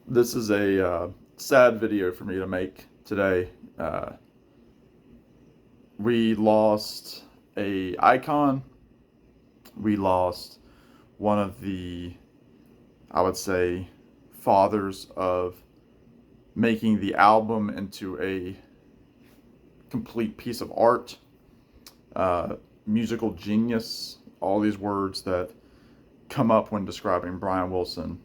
This is a sad video for me to make today. Uh, we lost a icon. We lost one of the, I would say, fathers of making the album into a complete piece of art. Uh, Musical genius. All these words that come up when describing Brian Wilson.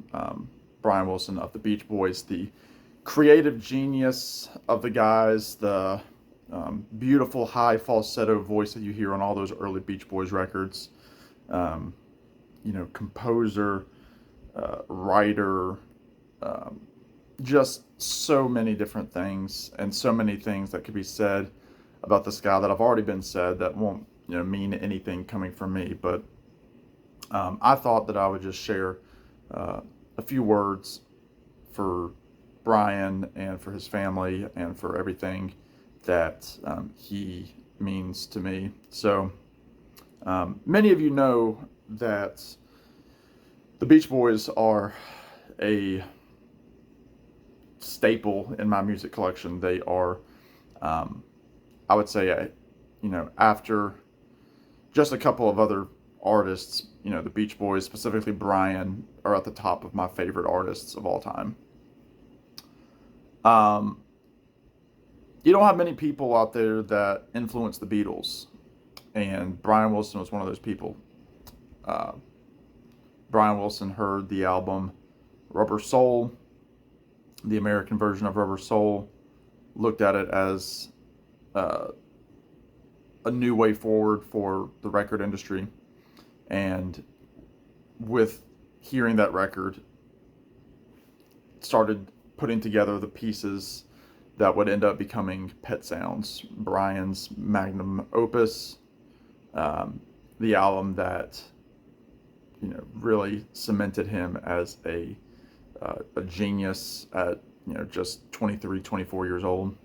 Brian Wilson of the Beach Boys, the creative genius of the guys, the beautiful high falsetto voice that you hear on all those early Beach Boys records. Um, Composer, writer, um, just so many different things, and so many things that could be said about this guy that have already been said that won't mean anything coming from me. But I thought that I would just share uh, a few words for Brian and for his family and for everything that he means to me. So, many of you know that the Beach Boys are a staple in my music collection. They are, um, I would say, after just a couple of other artists, the Beach Boys, specifically Brian, are at the top of my favorite artists of all time. Um, you don't have many people out there that influence the Beatles, and Brian Wilson was one of those people. Uh, Brian Wilson heard the album Rubber Soul, the American version of Rubber Soul, looked at it as uh, a new way forward for the record industry, and with hearing that record, started putting together the pieces that would end up becoming Pet Sounds, Brian's magnum opus, um, the album that really cemented him as a genius at just 23, 24 years old.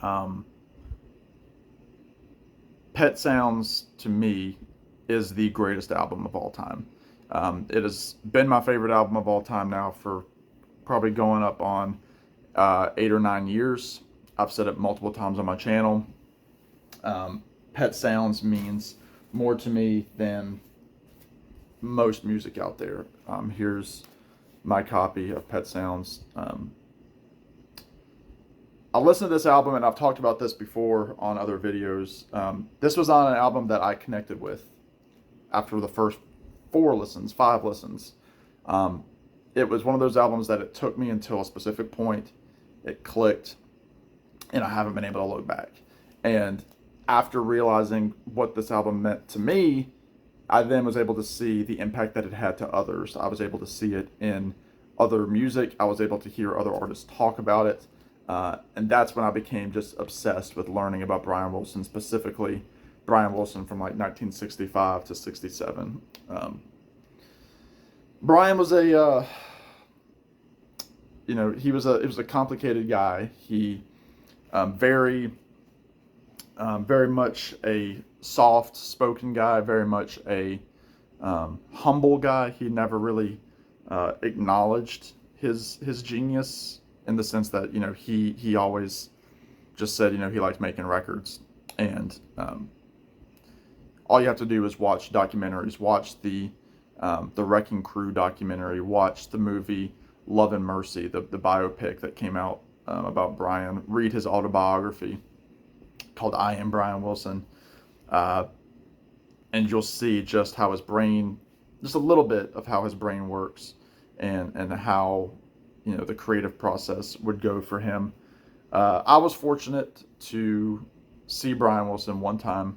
Um, Pet Sounds to me is the greatest album of all time. It has been my favorite album of all time now for probably going up on 8 or 9 years. I've said it multiple times on my channel. Pet Sounds means more to me than most music out there. Here's my copy of Pet Sounds. I listened to this album, and I've talked about this before on other videos. This was on an album that I connected with after the first 4 listens, 5 listens. Um, it was one of those albums that it took me until a specific point, it clicked, and I haven't been able to look back. And after realizing what this album meant to me, I then was able to see the impact that it had to others. I was able to see it in other music. I was able to hear other artists talk about it. And that's when I became just obsessed with learning about Brian Wilson, specifically Brian Wilson from like 1965 to 67. Brian was it was a complicated guy. He very very much a soft spoken guy, very much a humble guy. He never really acknowledged his genius, in the sense that he always just said he liked making records. And all you have to do is watch documentaries, watch the Wrecking Crew documentary, watch the movie Love and Mercy, the biopic that came out about Brian, read his autobiography called I Am Brian Wilson, uh, and you'll see just how his brain, just a little bit of how his brain works, and how the creative process would go for him. I was fortunate to see Brian Wilson one time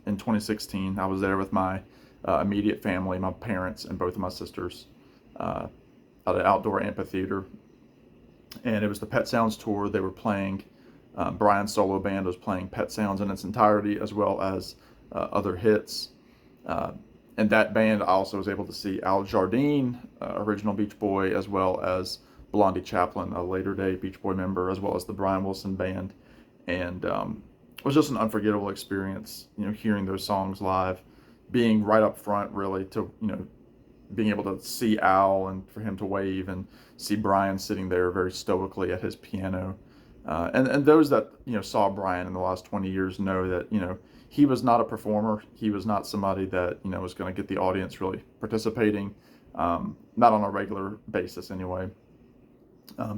in 2016. I was there with my immediate family, my parents, and both of my sisters, uh, at an outdoor amphitheater. And it was the Pet Sounds tour. They were playing, Brian's solo band was playing Pet Sounds in its entirety, as well as other hits. Uh, and that band, I also was able to see Al Jardine, original Beach Boy, as well as Blondie Chaplin, a later day Beach Boy member, as well as the Brian Wilson band. And it was just an unforgettable experience, hearing those songs live, being right up front, really, to being able to see Al and for him to wave and see Brian sitting there very stoically at his piano. And those that saw Brian in the last 20 years know that he was not a performer. He was not somebody that was going to get the audience really participating, not on a regular basis anyway.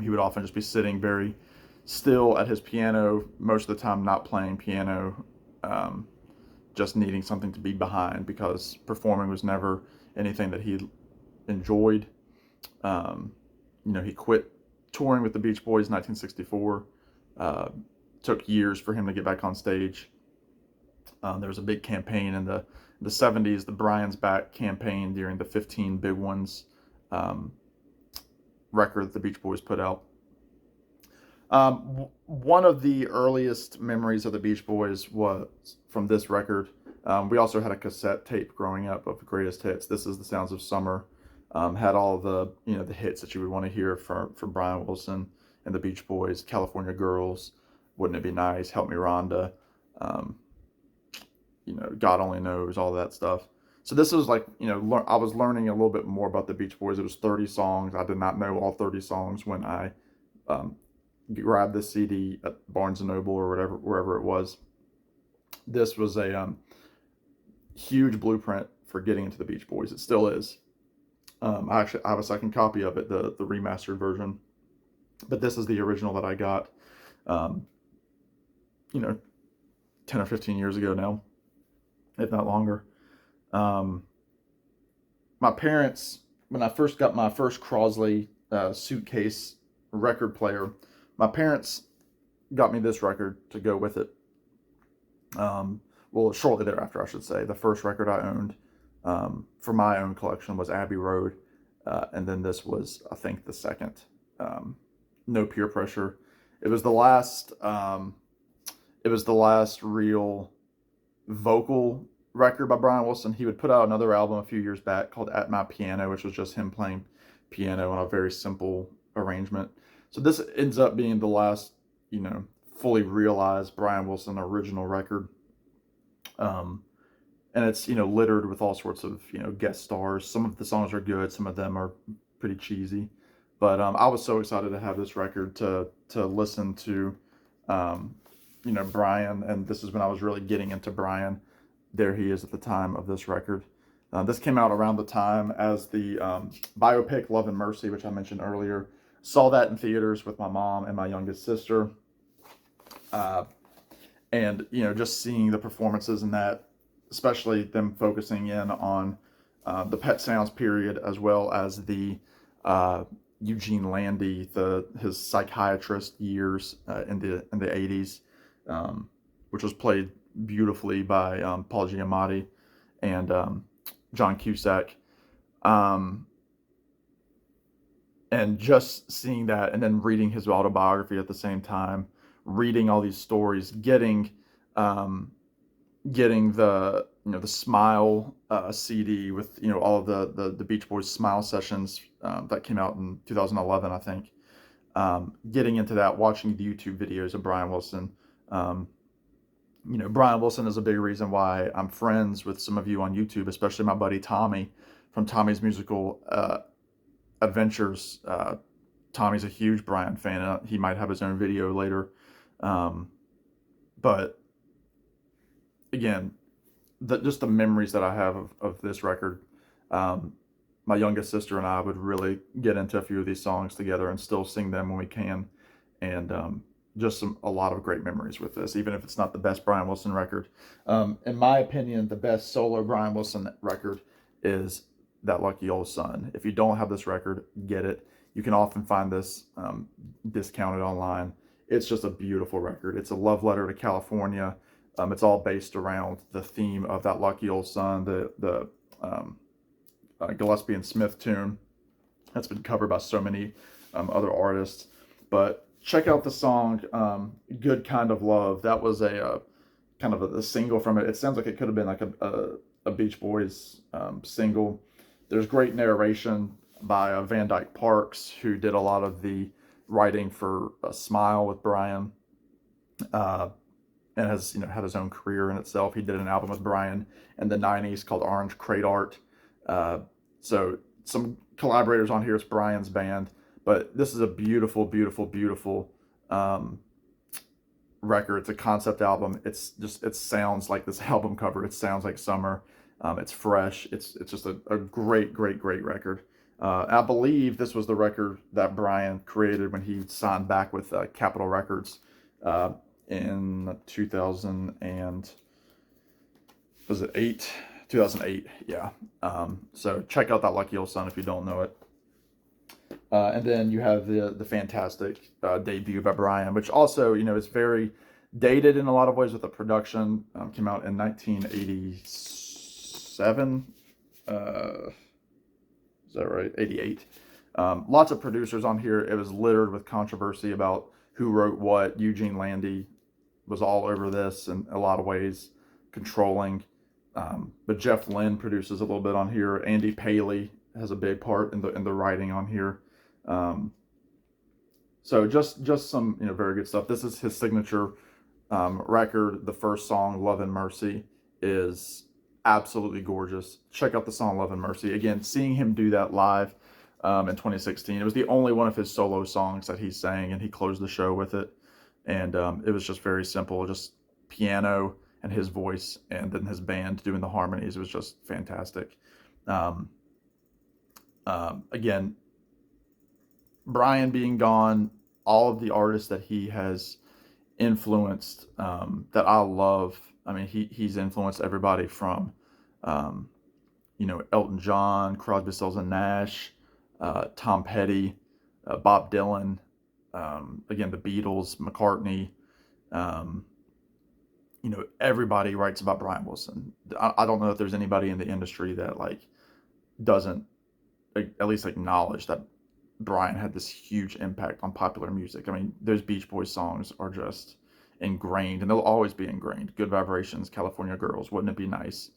He would often just be sitting very still at his piano, most of the time not playing piano, just needing something to be behind because performing was never anything that he enjoyed. He quit touring with the Beach Boys in 1964. Took years for him to get back on stage. There was a big campaign in the 70s, the Brian's Back campaign during the 15 Big Ones record that the Beach Boys put out. One of the earliest memories of the Beach Boys was from this record. We also had a cassette tape growing up of the greatest hits. This is the Sounds of Summer. Had all the the hits that you would want to hear for Brian Wilson and the Beach Boys. California Girls, Wouldn't It Be Nice, Help Me Rhonda, God Only Knows, all that stuff. So this was like, I was learning a little bit more about the Beach Boys. It was 30 songs. I did not know all 30 songs when I grabbed the CD at Barnes & Noble or wherever it was. This was a huge blueprint for getting into the Beach Boys. It still is. I have a second copy of it, the remastered version. But this is the original that I got, 10 or 15 years ago now, if not longer. My parents, when I first got my first Crosley suitcase record player, my parents got me this record to go with it. Well, shortly thereafter, I should say. The first record I owned for my own collection was Abbey Road, and then this was, I think, the second. No Peer Pressure. It was the last. It was the last real vocal record by Brian Wilson. He would put out another album a few years back called At My Piano, which was just him playing piano on a very simple arrangement. So this ends up being the last, fully realized Brian Wilson original record. And it's, littered with all sorts of, guest stars. Some of the songs are good. Some of them are pretty cheesy. But I was so excited to have this record to listen to, Brian. And this is when I was really getting into Brian. There he is at the time of this record. This came out around the time as the biopic Love and Mercy, which I mentioned earlier. Saw that in theaters with my mom and my youngest sister. And, just seeing the performances in that, especially them focusing in on the Pet Sounds period, as well as the Eugene Landy, his psychiatrist years in the 80s, which was played beautifully by Paul Giamatti and John Cusack. And just seeing that, and then reading his autobiography at the same time, reading all these stories, getting the the Smile CD with all of the Beach Boys Smile sessions that came out in 2011, I think. Getting into that, watching the YouTube videos of Brian Wilson. Brian Wilson is a big reason why I'm friends with some of you on YouTube, especially my buddy Tommy from Tommy's Musical Adventures. Tommy's a huge Brian fan. He might have his own video later. But again, just the memories that I have of this record. My youngest sister and I would really get into a few of these songs together and still sing them when we can. And just a lot of great memories with this, even if it's not the best Brian Wilson record. In my opinion, the best solo Brian Wilson record is That Lucky Old Sun. If you don't have this record, get it. You can often find this discounted online. It's just a beautiful record. It's a love letter to California. It's all based around the theme of That Lucky Old Sun, the Gillespie and Smith tune that's been covered by so many other artists. But check out the song Good Kind of Love. That was a kind of a single from it. It sounds like it could have been like a Beach Boys single. There's great narration by Van Dyke Parks, who did a lot of the writing for Smile with Brian, and has had his own career in itself. He did an album with Brian in the 90s called Orange Crate Art. So some collaborators on here is Brian's band, but this is a beautiful, beautiful, beautiful um, record. It's a concept album. It sounds like this album cover. It sounds like summer. It's fresh. It's just a great, great, great record. I believe this was the record that Brian created when he signed back with Capitol Records uh, in 2000 and was it 2008? Yeah. So check out that Lucky Old Sun if you don't know it. And then you have the fantastic debut by Brian, which also, is very dated in a lot of ways with the production. Came out in 1987. Is that right? 88. Lots of producers on here. It was littered with controversy about who wrote what. Eugene Landy was all over this in a lot of ways, controlling. But Jeff Lynne produces a little bit on here. Andy Paley has a big part in the writing on here. So just some very good stuff. This is his signature record. The first song, Love and Mercy, is absolutely gorgeous. Check out the song Love and Mercy. Again, seeing him do that live in 2016, it was the only one of his solo songs that he sang, and he closed the show with it. And it was just very simple, just piano and his voice, and then his band doing the harmonies. It was just fantastic. Again, Brian being gone, all of the artists that he has influenced that I love. I mean, he's influenced everybody from, Elton John, Crosby, Stills and Nash, Tom Petty, Bob Dylan, again, the Beatles, McCartney. Everybody writes about Brian Wilson. I don't know if there's anybody in the industry that doesn't at least acknowledge that Brian had this huge impact on popular music. I mean, those Beach Boys songs are just ingrained, and they'll always be ingrained. Good Vibrations, California Girls, Wouldn't It Be Nice?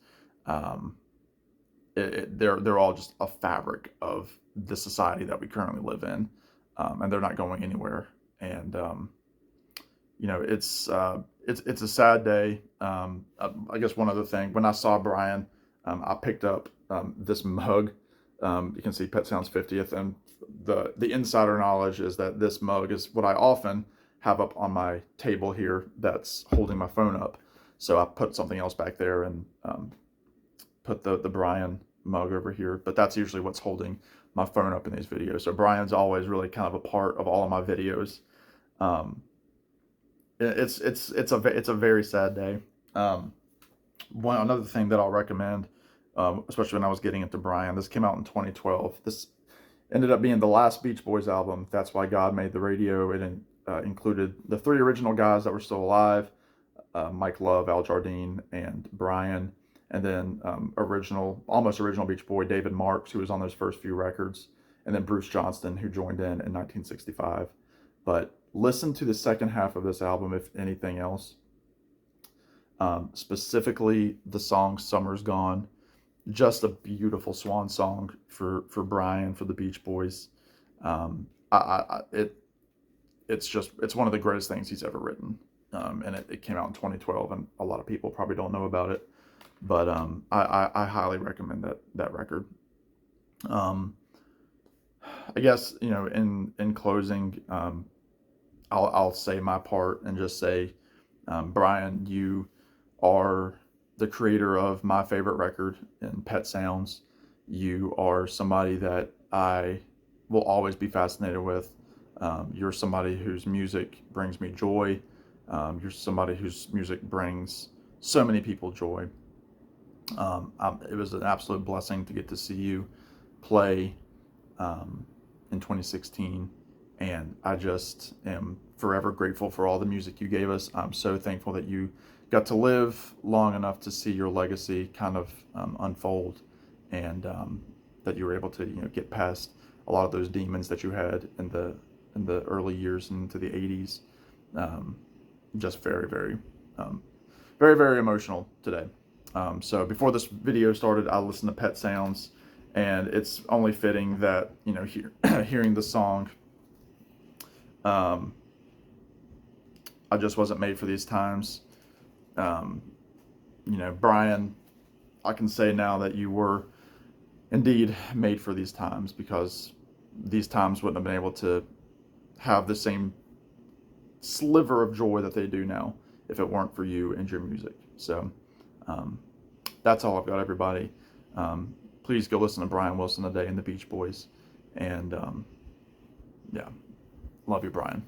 They're all just a fabric of the society that we currently live in, and they're not going anywhere. And it's a sad day. I guess one other thing, when I saw Brian, I picked up this mug. You can see Pet Sounds 50th, and the insider knowledge is that this mug is what I often have up on my table here that's holding my phone up. So I put something else back there and put the Brian mug over here, but that's usually what's holding my phone up in these videos. So Brian's always really kind of a part of all of my videos. It's a very sad day. Another thing that I'll recommend, especially when I was getting into Brian, this came out in 2012. This ended up being the last Beach Boys album. That's Why God Made the Radio. It included the 3 original guys that were still alive, Mike Love, Al Jardine, and Brian, and then almost original Beach Boy David Marks, who was on those first few records, and then Bruce Johnston, who joined in 1965. But listen to the second half of this album, if anything else. Specifically the song Summer's Gone. Just a beautiful swan song for Brian, for the Beach Boys. It's one of the greatest things he's ever written. And it came out in 2012, and a lot of people probably don't know about it. But I highly recommend that record. I guess, in closing, I'll say my part and just say, Brian, you are the creator of my favorite record in Pet Sounds. You are somebody that I will always be fascinated with. You're somebody whose music brings me joy. You're somebody whose music brings so many people joy. It was an absolute blessing to get to see you play in 2016, and I just am forever grateful for all the music you gave us. I'm so thankful that you got to live long enough to see your legacy kind of unfold, and that you were able to get past a lot of those demons that you had in the early years into the 80s. Just very, very, very, very emotional today. So before this video started, I listened to Pet Sounds, and it's only fitting that hearing the song, I just wasn't made for these times. Brian, I can say now that you were indeed made for these times, because these times wouldn't have been able to have the same sliver of joy that they do now if it weren't for you and your music. So um, that's all I've got, everybody. Please go listen to Brian Wilson today and the Beach Boys. And yeah, love you, Brian.